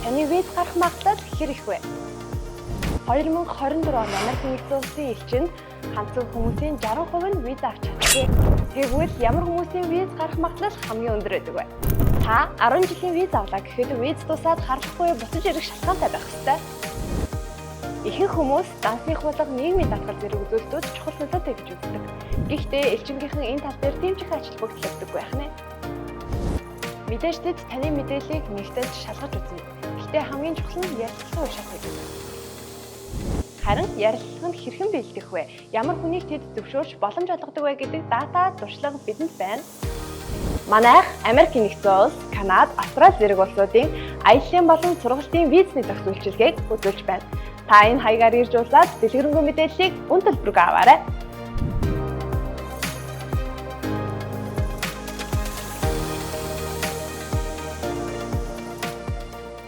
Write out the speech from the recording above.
Таны виз гарах магадлал хэр их вэ? 2024 он Америк нэгдсэн улсын элчинд ганцхан хүмүүсийн 60% нь виз авч чаддаг. Тэгвэл ямар хүмүүсийн виз гарах магадлал хамгийн өндөр байдаг вэ? Та 10 жилийн виз авлаа гэхэд виз дуусаад гарахгүй буцаж ирэх шалтгаантай байх ёстой. Ихэнх хүмүүс дансны хуулга нийгмийн даатгал зэрэг үзүүлэлтүүд чухал нөлөөтэй гэж үздэг. Гэхдээ элчингийнхэн энэ тал дээр тийм ч их ажил бүгдлэгдэг байх нэ. Мэдээж тэд таны мэдээллийг нэгтээс шалгаж үзнэ. Гэхдээ хамгийн чухал нь ярилцлагын уушаа хийдэг. Харин ярилцлага нь хэрхэн биелдэх вэ? Ямар хүнийг тэд зөвшөөрч боломж олгодог вэ гэдэг дата туршлага бидэнд байна. Манайх Америк нэгдсэн улс, Канада, Австрали зэрэг улсуудын аяллаа болон сургалтын визний зохис үйлчилгээг үзүүлж байна. Та энэ хаягаар ирж уулзаад дэлгэрэнгүй мэдээллийг үн төлбөрөөр аваарай.